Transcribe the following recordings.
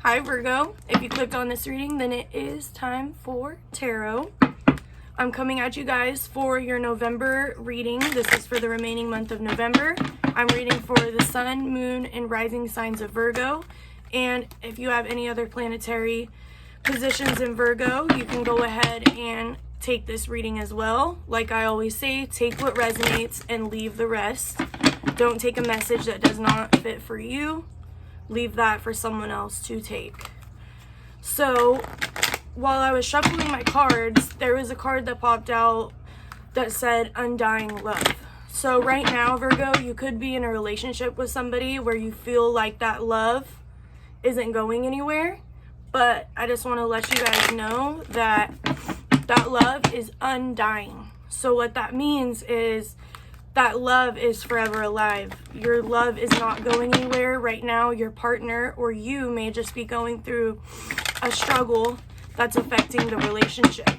Hi Virgo, if you clicked on this reading, then it is time for tarot. I'm coming at you guys for your November reading. This is for the remaining month of November. I'm reading for the sun, moon, and rising signs of Virgo. And if you have any other planetary positions in Virgo, you can go ahead and take this reading as well. Like I always say, take what resonates and leave the rest. Don't take a message that does not fit for you. Leave that for someone else to take. So while I was shuffling my cards, there was a card that popped out that said Undying Love. So right now, Virgo, you could be in a relationship with somebody where you feel like that love isn't going anywhere. But I just want to let you guys know that that love is undying. So what that means is that love is forever alive. Your love is not going anywhere right now. Your partner or you may just be going through a struggle that's affecting the relationship.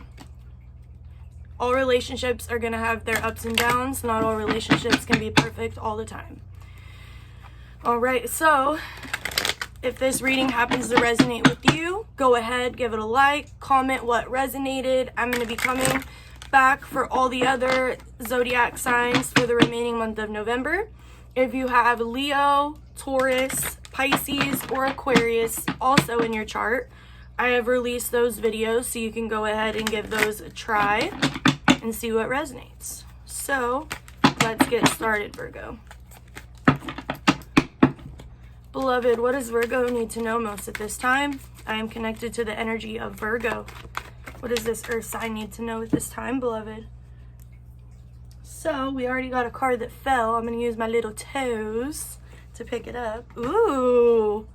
All relationships are going to have their ups and downs. Not all relationships can be perfect all the time. All right, so if this reading happens to resonate with you, go ahead, give it a like, comment what resonated. I'm going to be coming back for all the other zodiac signs for the remaining month of November. If you have Leo, Taurus, Pisces, or Aquarius also in your chart, I have released those videos so you can go ahead and give those a try and see what resonates. So let's get started, Virgo. Beloved, what does Virgo need to know most at this time? I am connected to the energy of Virgo. What does this earth sign need to know at this time, beloved? So we already got a card that fell. I'm going to use my little toes to pick it up. Ooh.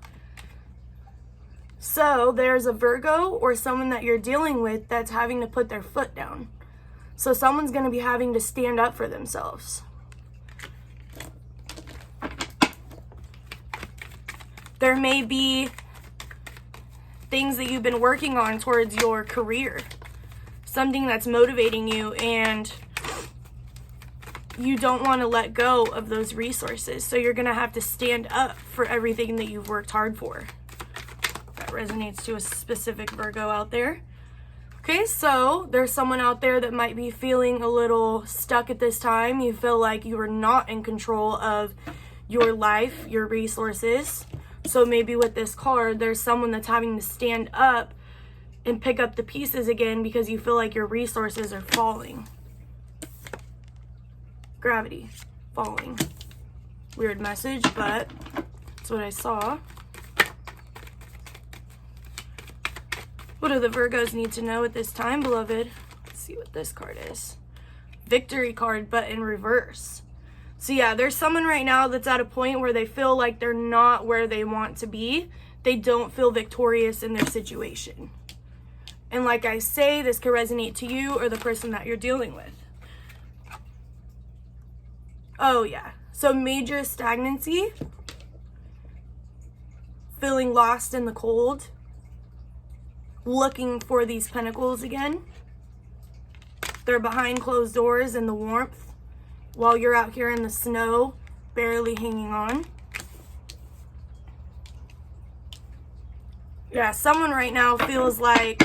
So there's a Virgo or someone that you're dealing with that's having to put their foot down. So someone's going to be having to stand up for themselves. There may be things that you've been working on towards your career, something that's motivating you, and you don't want to let go of those resources. So you're going to have to stand up for everything that you've worked hard for. That resonates to a specific Virgo out there. Okay, so there's someone out there that might be feeling a little stuck at this time. You feel like you are not in control of your life, your resources. So maybe with this card, there's someone that's having to stand up and pick up the pieces again because you feel like your resources are falling. Gravity, falling. Weird message, but that's what I saw. What do the Virgos need to know at this time, beloved? Let's see what this card is. Victory card, but in reverse. So yeah, there's someone right now that's at a point where they feel like they're not where they want to be. They don't feel victorious in their situation. And like I say, this could resonate to you or the person that you're dealing with. Oh yeah, so major stagnancy, feeling lost in the cold, looking for these pentacles again. They're behind closed doors in the warmth, while you're out here in the snow, barely hanging on. Yeah, someone right now feels like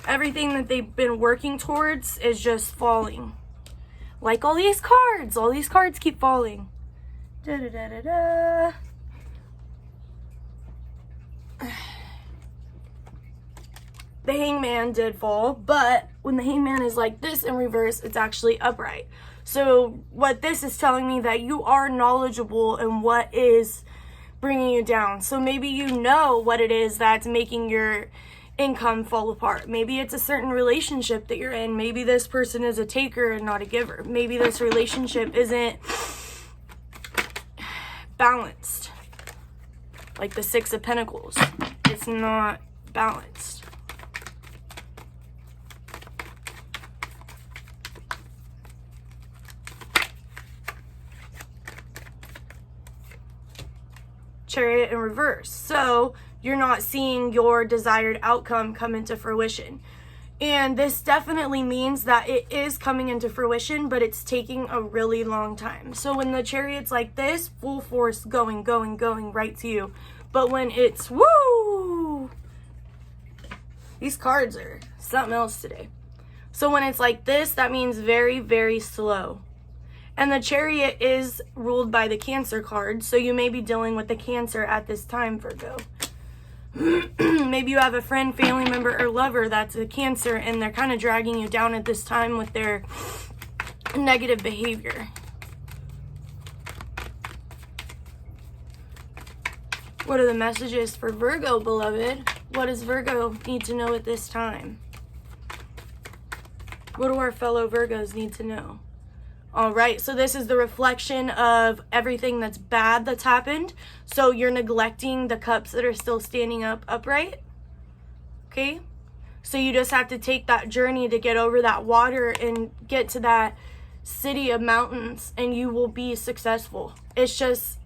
everything that they've been working towards is just falling. Like all these cards keep falling. Da da da da da. The Hangman did fall, but when the Hangman is like this in reverse, it's actually upright. So what this is telling me that you are knowledgeable in what is bringing you down. So maybe you know what it is that's making your income fall apart. Maybe it's a certain relationship that you're in. Maybe this person is a taker and not a giver. Maybe this relationship isn't balanced. Like the Six of Pentacles. It's not balanced. Chariot in reverse. So you're not seeing your desired outcome come into fruition. And this definitely means that it is coming into fruition, but it's taking a really long time. So when the Chariot's like this, full force, going right to you. But when it's, woo! These cards are something else today. So when it's like this, that means very, very slow. And the Chariot is ruled by the Cancer card, so you may be dealing with the Cancer at this time, Virgo. Maybe you have a friend, family member, or lover that's a Cancer, and they're kind of dragging you down at this time with their negative behavior. What are the messages for Virgo, beloved? What does Virgo need to know at this time? What do our fellow Virgos need to know? All right, so this is the reflection of everything that's bad that's happened. So you're neglecting the cups that are still standing up upright. Okay? So you just have to take that journey to get over that water and get to that city of mountains, and you will be successful. It's just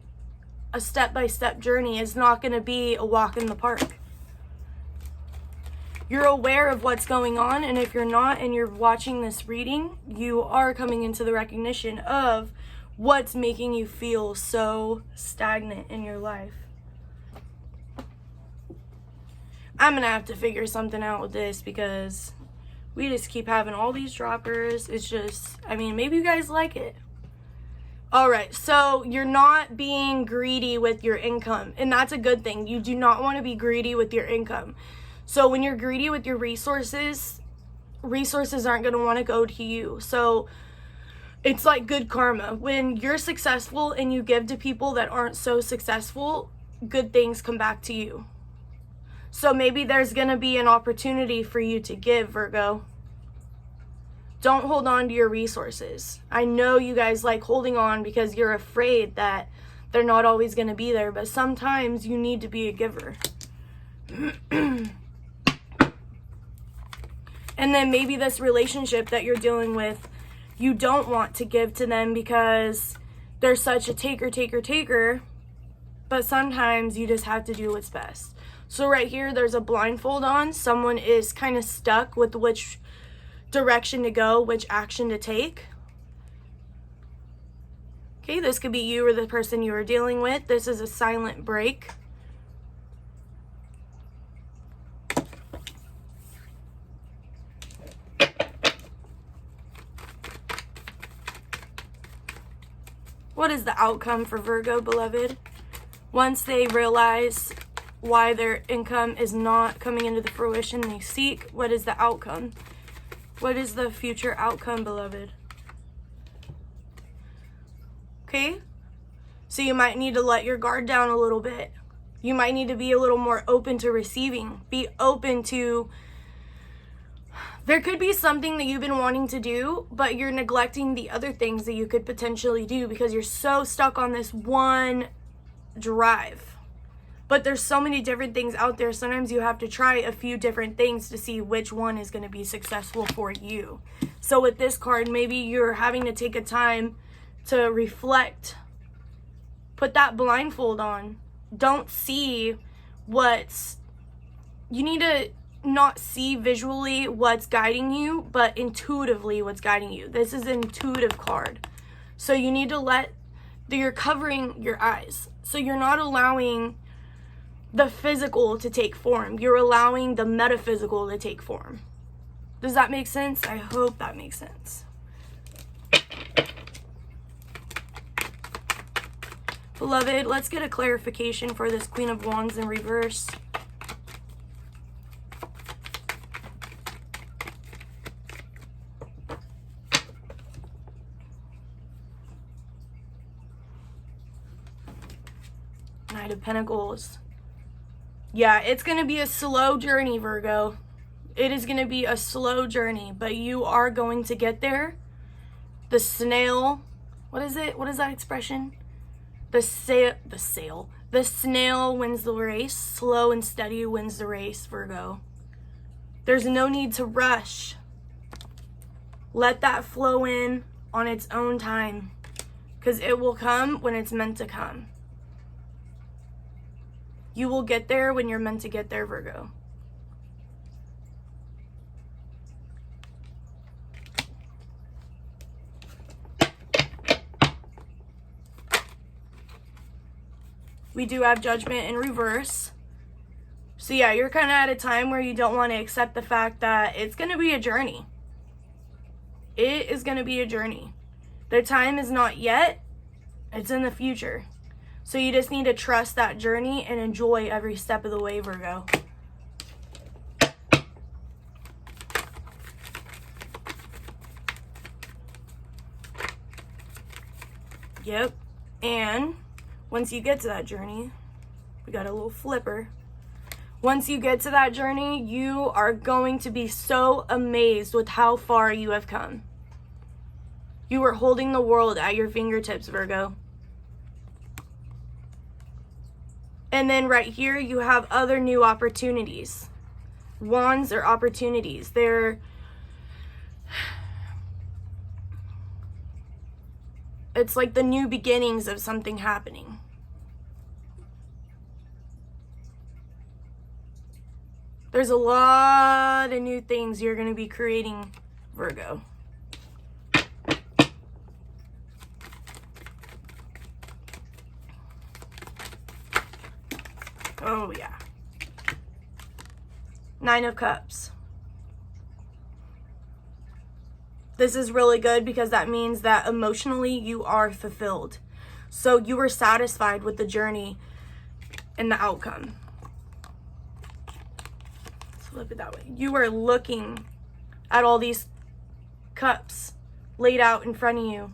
a step-by-step journey. It's not going to be a walk in the park. You're aware of what's going on, and if you're not and you're watching this reading, you are coming into the recognition of what's making you feel so stagnant in your life. I'm going to have to figure something out with this because we just keep having all these droppers. It's just, I mean, maybe you guys like it. All right, so you're not being greedy with your income, and that's a good thing. You do not want to be greedy with your income. So when you're greedy with your resources aren't going to want to go to you. So it's like good karma. When you're successful and you give to people that aren't so successful, good things come back to you. So maybe there's going to be an opportunity for you to give, Virgo. Don't hold on to your resources. I know you guys like holding on because you're afraid that they're not always going to be there, but sometimes you need to be a giver. And then maybe this relationship that you're dealing with, you don't want to give to them because they're such a taker, but sometimes you just have to do what's best. So right here, there's a blindfold on. Someone is kind of stuck with which direction to go, which action to take. Okay, this could be you or the person you are dealing with. This is a silent break. What is the outcome for Virgo, beloved? Once they realize why their income is not coming into the fruition they seek, what is the outcome? What is the future outcome, beloved? Okay? So you might need to let your guard down a little bit. You might need to be a little more open to receiving. Be open to... There could be something that you've been wanting to do, but you're neglecting the other things that you could potentially do because you're so stuck on this one drive. But there's so many different things out there. Sometimes you have to try a few different things to see which one is going to be successful for you. So with this card, maybe you're having to take a time to reflect. Put that blindfold on. Don't see what's... You need to not see visually what's guiding you, but intuitively what's guiding you. This is an intuitive card. So you need to you're covering your eyes. So you're not allowing the physical to take form. You're allowing the metaphysical to take form. Does that make sense? I hope that makes sense. Beloved, let's get a clarification for this Queen of Wands in reverse. Knight of Pentacles. Yeah, it's going to be a slow journey, Virgo. It is going to be a slow journey, but you are going to get there. The snail, what is it? What is that expression? The snail wins the race. Slow and steady wins the race, Virgo. There's no need to rush. Let that flow in on its own time, because it will come when it's meant to come. You will get there when you're meant to get there, Virgo. We do have Judgment in reverse. So yeah, you're kind of at a time where you don't want to accept the fact that it's going to be a journey. It is going to be a journey. The time is not yet. It's in the future. So you just need to trust that journey and enjoy every step of the way, Virgo. Yep. And once you get to that journey, we got a little flipper. Once you get to that journey, you are going to be so amazed with how far you have come. You are holding the world at your fingertips, Virgo. And then right here, you have other new opportunities. Wands are opportunities. It's like the new beginnings of something happening. There's a lot of new things you're going to be creating, Virgo. Oh, yeah. Nine of Cups. This is really good because that means that emotionally you are fulfilled. So you are satisfied with the journey and the outcome. Let's flip it that way. You are looking at all these cups laid out in front of you.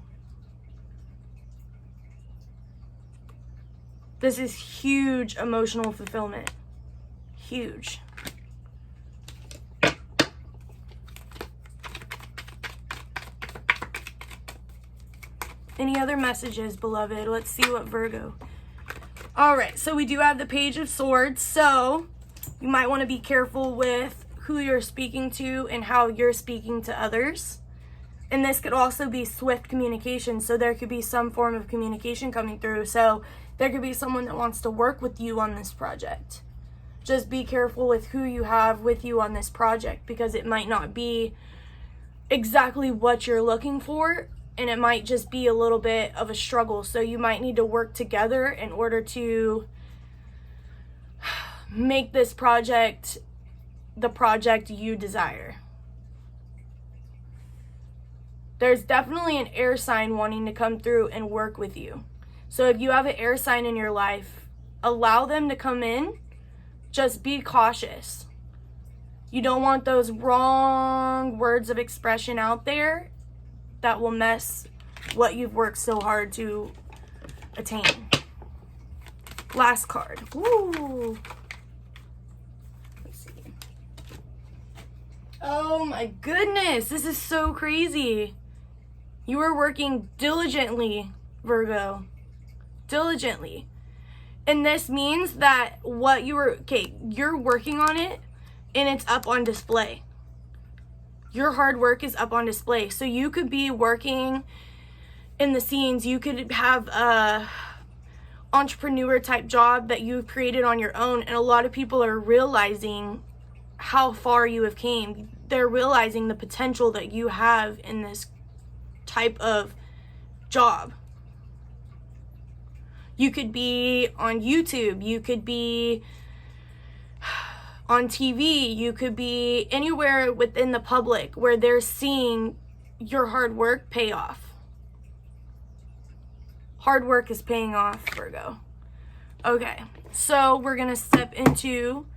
This is huge emotional fulfillment. Huge. Any other messages, beloved? Let's see what Virgo. All right, so we do have the Page of Swords. So you might want to be careful with who you're speaking to and how you're speaking to others. And this could also be swift communication. So there could be some form of communication coming through. So there could be someone that wants to work with you on this project. Just be careful with who you have with you on this project, because it might not be exactly what you're looking for, and it might just be a little bit of a struggle. So you might need to work together in order to make this project the project you desire. There's definitely an air sign wanting to come through and work with you. So if you have an air sign in your life, allow them to come in. Just be cautious. You don't want those wrong words of expression out there that will mess what you've worked so hard to attain. Last card. Ooh. Let's see. Oh my goodness, this is so crazy. You are working diligently, Virgo. Diligently. And this means that what you're working on it, and it's up on display. Your hard work is up on display. So you could be working in the scenes. You could have a entrepreneur type job that you've created on your own, and a lot of people are realizing how far you have came. They're realizing the potential that you have in this type of job. You could be on YouTube, you could be on TV, you could be anywhere within the public where they're seeing your hard work pay off. Hard work is paying off, Virgo. Okay, so we're going to step into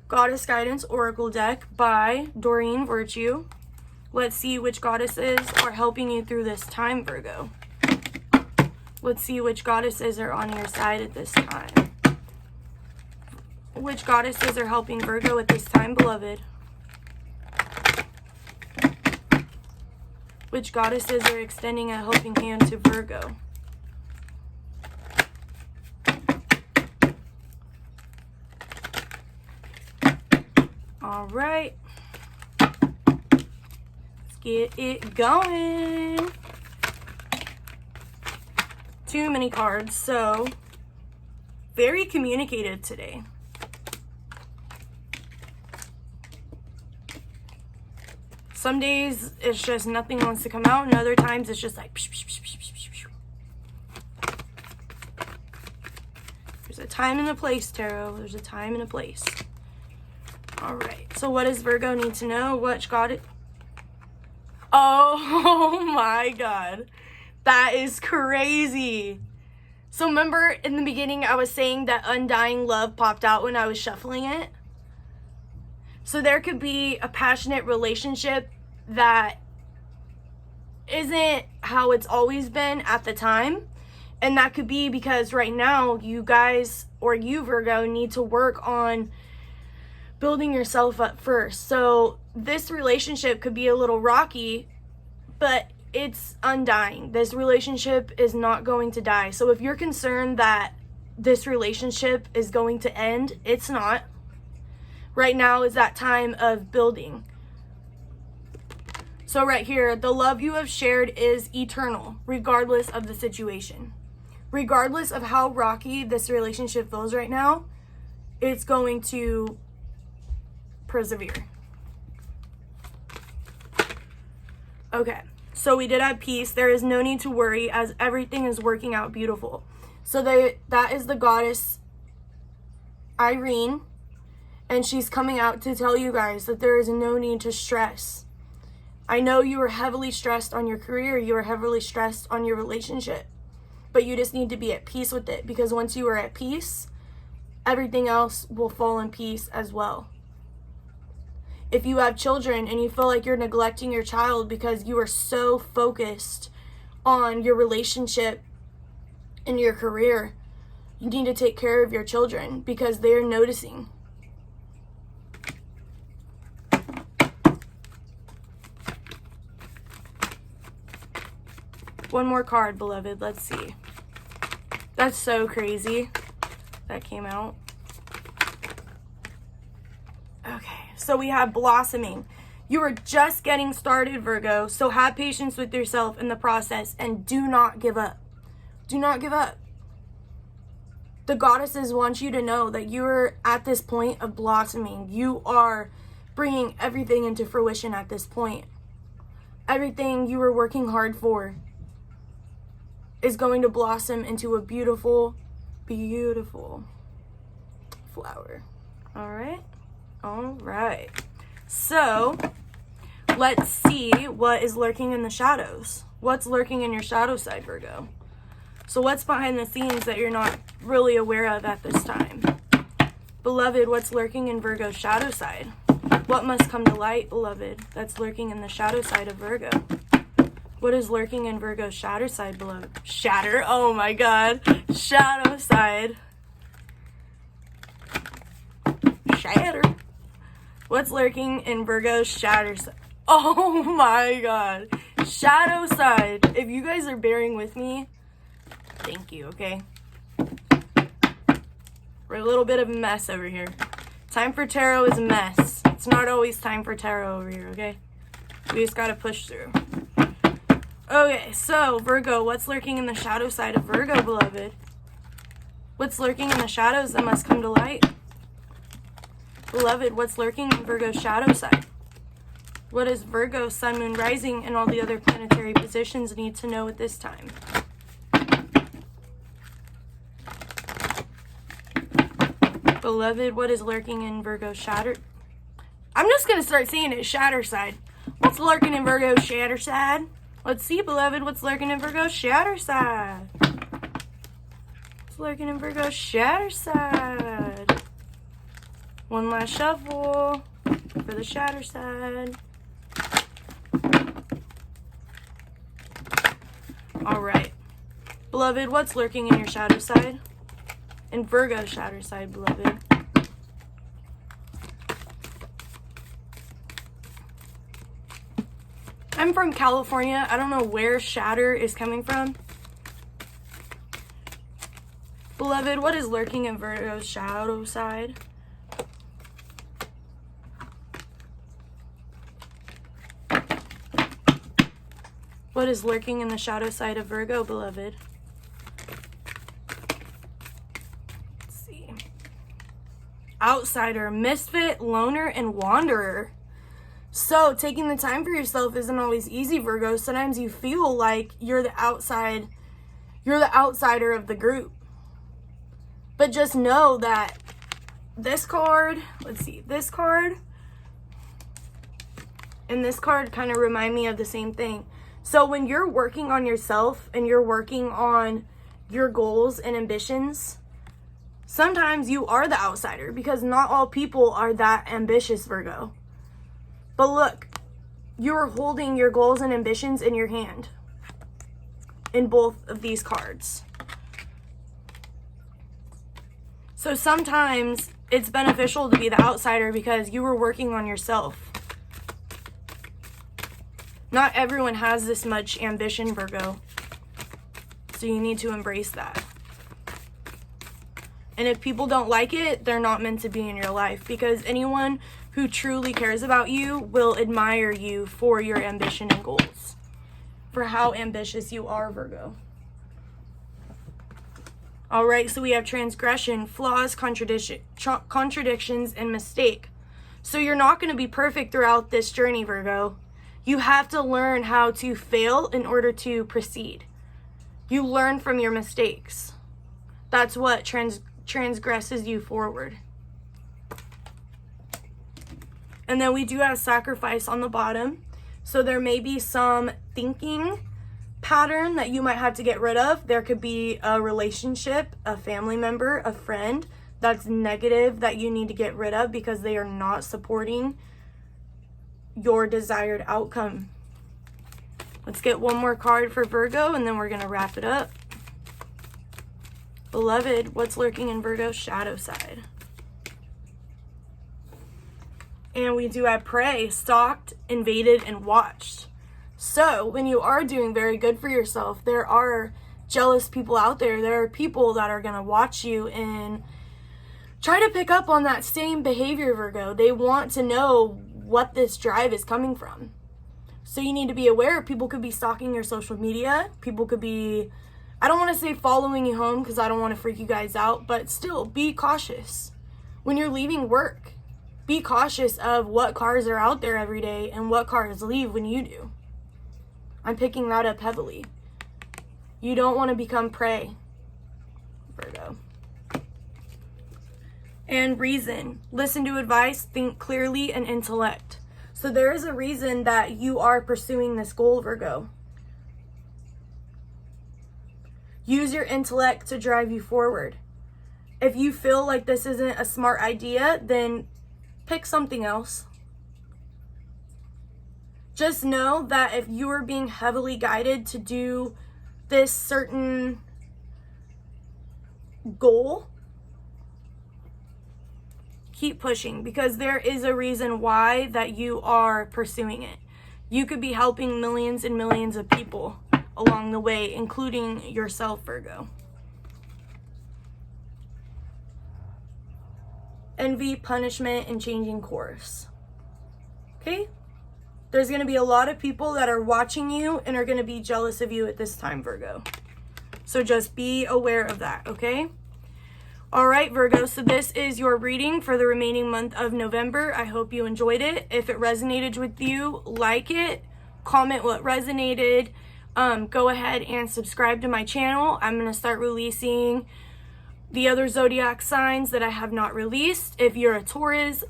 Goddess Guidance Oracle deck by Doreen Virtue. Let's see which goddesses are helping you through this time, Virgo. Let's see which goddesses are on your side at this time. Which goddesses are helping Virgo at this time, beloved? Which goddesses are extending a helping hand to Virgo? All right. Let's get it going. Too many cards, so very communicative today. Some days it's just nothing wants to come out, and other times it's just like psh, psh, psh, psh, psh, psh, psh. There's a time and a place, Tarot. There's a time and a place. All right. So what does Virgo need to know? What got it? Oh my God. That is crazy. So remember in the beginning I was saying that undying love popped out when I was shuffling it? So there could be a passionate relationship that isn't how it's always been at the time. And that could be because right now you guys, or you Virgo, need to work on building yourself up first. So this relationship could be a little rocky, but it's undying. This relationship is not going to die. So if you're concerned that this relationship is going to end, it's not. Right now is that time of building. So right here, the love you have shared is eternal, regardless of the situation. Regardless of how rocky this relationship feels right now, it's going to persevere. Okay, so we did have peace. There is no need to worry as everything is working out beautiful. So that is the goddess Irene, and she's coming out to tell you guys that there is no need to stress. I know you are heavily stressed on your career, you are heavily stressed on your relationship, but you just need to be at peace with it, because once you are at peace, everything else will fall in peace as well. If you have children and you feel like you're neglecting your child because you are so focused on your relationship and your career, you need to take care of your children because they are noticing. One more card, beloved. Let's see. That's so crazy. That came out. Okay, so we have blossoming. You are just getting started, Virgo, so have patience with yourself in the process and do not give up. Do not give up. The goddesses want you to know that you're at this point of blossoming. You are bringing everything into fruition at this point. Everything you were working hard for is going to blossom into a beautiful, beautiful flower. All right? All right. So, let's see what is lurking in the shadows. What's lurking in your shadow side, Virgo? So what's behind the scenes that you're not really aware of at this time? Beloved, what's lurking in Virgo's shadow side? What must come to light, beloved, that's lurking in the shadow side of Virgo? What is lurking in Virgo's shadow side, beloved? Shatter? Oh my God. Shadow side. Shatter. What's lurking in Virgo's shadow side? Oh my God. Shadow side. If you guys are bearing with me, thank you, okay? We're a little bit of a mess over here. Time for tarot is a mess. It's not always time for tarot over here, okay? We just gotta push through. Okay, so Virgo, what's lurking in the shadow side of Virgo, beloved? What's lurking in the shadows that must come to light? Beloved, what's lurking in Virgo's shadow side? What does Virgo, Sun, Moon, Rising, and all the other planetary positions need to know at this time? Beloved, what is lurking in Virgo's shatter? I'm just going to start saying it, shatter side. What's lurking in Virgo's shatter side? Let's see, beloved, what's lurking in Virgo's shatter side? What's lurking in Virgo's shatter side? One last shuffle for the shatter side. All right. Beloved, what's lurking in your shadow side? In Virgo's shadow side, beloved. I'm from California. I don't know where shatter is coming from. Beloved, what is lurking in Virgo's shadow side? What is lurking in the shadow side of Virgo, beloved? Let's see. Outsider, misfit, loner, and wanderer. So, taking the time for yourself isn't always easy, Virgo. Sometimes you feel like you're the outsider of the group. But just know that this card, let's see, this card and this card kind of remind me of the same thing. So when you're working on yourself and you're working on your goals and ambitions, sometimes you are the outsider because not all people are that ambitious, Virgo. But look, you're holding your goals and ambitions in your hand in both of these cards. So sometimes it's beneficial to be the outsider because you were working on yourself. Not everyone has this much ambition, Virgo. So you need to embrace that. And if people don't like it, they're not meant to be in your life, because anyone who truly cares about you will admire you for your ambition and goals, for how ambitious you are, Virgo. All right, so we have transgression, flaws, contradictions, and mistake. So you're not going to be perfect throughout this journey, Virgo. You have to learn how to fail in order to proceed. You learn from your mistakes. That's what transgresses you forward. And then we do have sacrifice on the bottom. So there may be some thinking pattern that you might have to get rid of. There could be a relationship, a family member, a friend that's negative that you need to get rid of because they are not supporting your desired outcome. Let's get one more card for Virgo and then we're going to wrap it up. Beloved, what's lurking in Virgo's shadow side? And we do have prey, stalked, invaded, and watched. So when you are doing very good for yourself, there are jealous people out there. There are people that are going to watch you and try to pick up on that same behavior, Virgo. They want to know what this drive is coming from. So you need to be aware. People could be stalking your social media. People could be, I don't want to say following you home because I don't want to freak you guys out, but still be cautious. When you're leaving work, be cautious of what cars are out there every day and what cars leave when you do. I'm picking that up heavily. You don't want to become prey, Virgo. And reason. Listen to advice, think clearly, and intellect. So there is a reason that you are pursuing this goal, Virgo. Use your intellect to drive you forward. If you feel like this isn't a smart idea, then pick something else. Just know that if you are being heavily guided to do this certain goal, keep pushing, because there is a reason why that you are pursuing it. You could be helping millions and millions of people along the way, including yourself, Virgo. Envy, punishment, and changing course. Okay? There's going to be a lot of people that are watching you and are going to be jealous of you at this time, Virgo. So just be aware of that, okay? All right, Virgo, so this is your reading for the remaining month of November. I hope you enjoyed it. If it resonated with you, like it, comment what resonated. Go ahead and subscribe to my channel. I'm going to start releasing the other zodiac signs that I have not released. If you're a Taurus,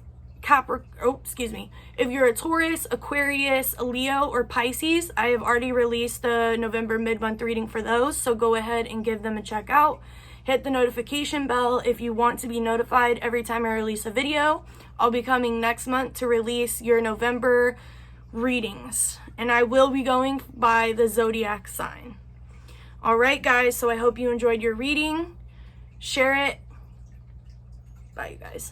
if you're a Taurus, Aquarius, a Leo, or Pisces, I have already released the November mid-month reading for those, so go ahead and give them a check out. Hit the notification bell if you want to be notified every time I release a video. I'll be coming next month to release your November readings, and I will be going by the zodiac sign. All right, guys, so I hope you enjoyed your reading. Share it. Bye, you guys.